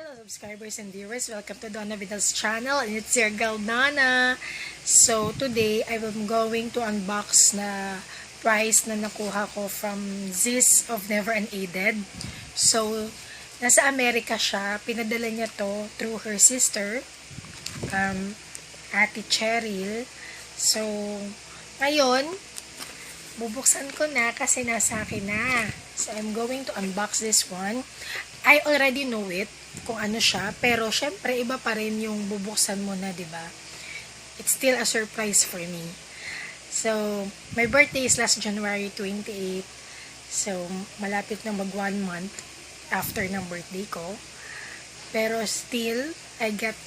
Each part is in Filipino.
Hello subscribers and viewers, welcome to Donna Vidal's channel and it's your girl Donna. So today I am going to unbox na prize na nakuha ko from Ziz of Never Unaided. So nasa Amerika siya, pinadala niya to through her sister, Ate Cheryl. So ngayon, bubuksan ko na kasi nasa akin na. So I'm going to unbox this one. I already know it, kung ano siya, pero syempre iba pa rin yung bubuksan mo na, 'di ba? It's still a surprise for me. So, my birthday is last January 28. So, malapit na mag 1 month after ng birthday ko. Pero still, I got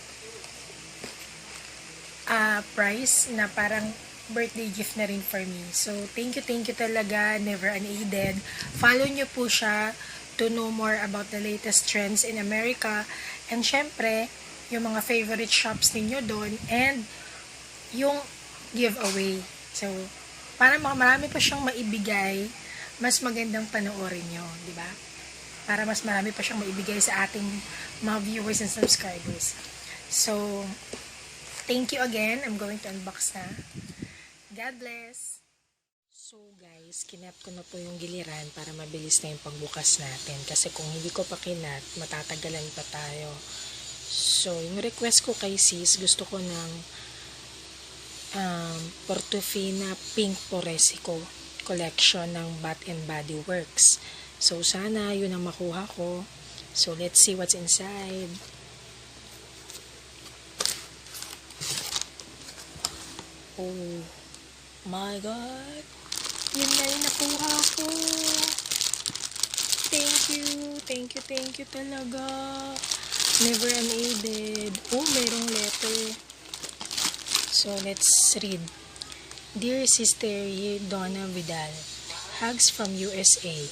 a prize na parang birthday gift na rin for me. So, thank you talaga, Never Unaided. Follow nyo po siya to know more about the latest trends in America. And syempre, yung mga favorite shops ninyo doon and yung giveaway. So, para marami pa siyang maibigay, mas magandang panoorin nyo, di ba? Para mas marami pa siyang maibigay sa ating mga viewers and subscribers. So, thank you again. I'm going to unbox na. God bless! So guys, kinap ko na po yung giliran para mabilis na yung pagbukas natin. Kasi kung hindi ko pa kinat, matatagalan pa tayo. So, yung request ko kay sis, gusto ko ng Portofino Pink Porsecco collection ng Bath and Body Works. So, sana yun ang makuha ko. So, let's see what's inside. Oh my God! Yun na yung nakuha ko. Thank you talaga. Never Unaided. Oh, merong letter. So, let's read. Dear Sister Donna Vidal, hugs from USA.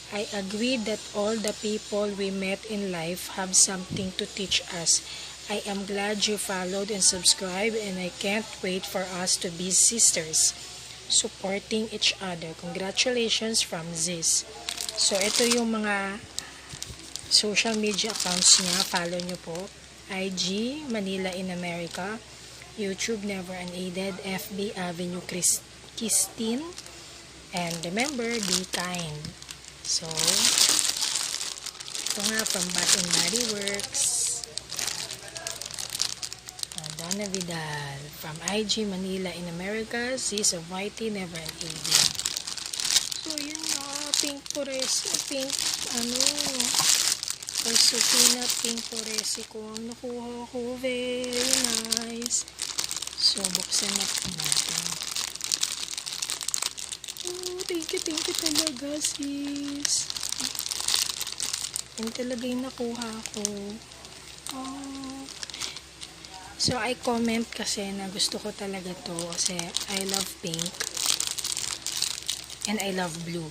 I agree that all the people we met in life have something to teach us. I am glad you followed and subscribed, and I can't wait for us to be sisters, supporting each other. Congratulations from Ziz. So, ito yung mga social media accounts niya. Follow nyo po. IG, Manila in America. YouTube, Never Unaided. FB, Avenue Keestine. And remember, be kind. So, ito nga from Bath and Body Works. Donna Vidal from IG Manila in America, Ziz of Never Unaided. So yun na, pink Portofino pink Porsecco ang nakuha ko. Very nice. So buksan na po natin. Oh, thank you talaga sis. Yan talaga yung nakuha ko. Oh. So, I comment kasi na gusto ko talaga to kasi I love pink and I love blue.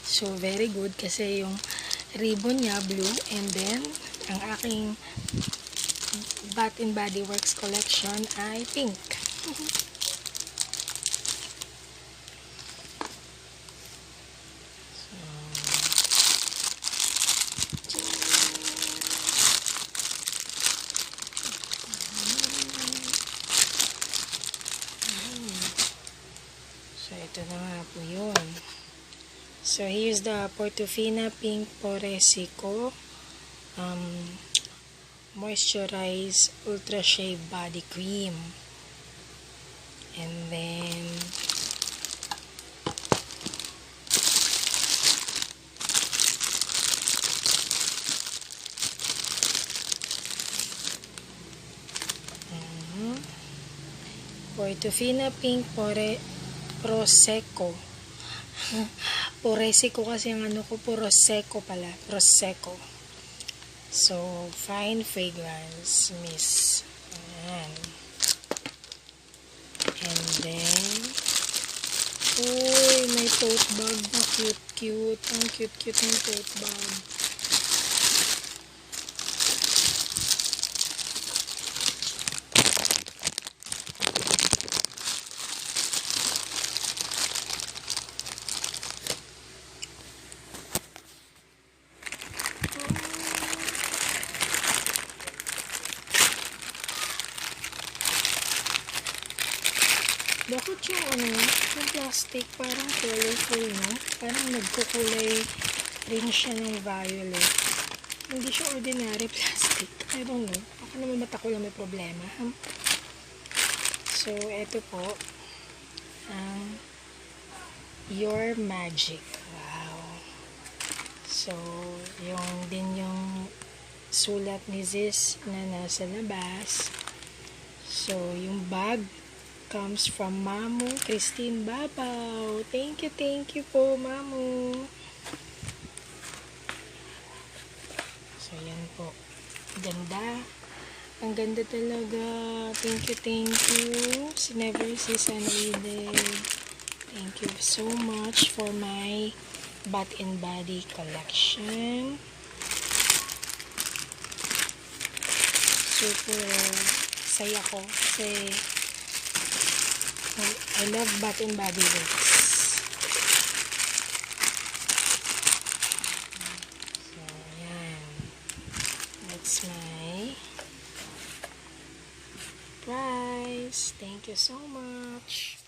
So, very good kasi yung ribbon niya blue and then ang aking Bath and Body Works collection ay pink. So, ito na nga po yun. So, here's the Portofino Pink Porsecco Moisturize Ultra Shave Body Cream. And then, Portofino Pink Porsecco. Porsecco kasi ang ano ko, Portofino pala. Porsecco. So, fine fragrance mist. Ayan. And then, uy, may tote bag na cute. Ang cute ng tote bag. yung ano, yung plastic, parang colorful, no? Parang nagkukulay rin siya ng violet. Hindi siya ordinary plastic. I don't know. Ako naman mata ko lang may problema. So, eto po. Your Magic. Wow. So, yung din yung sulat ni Ziz na nasa labas. So, yung bag comes from Maam Christine Babao. Thank you po, Mamu. So, yan po. Ganda. Ang ganda talaga. Thank you. Never Unaided. Thank you so much for my Bath and Body collection. Super saya ko kasi I love Bath and Body Works. So, yan. That's my prize. Thank you so much.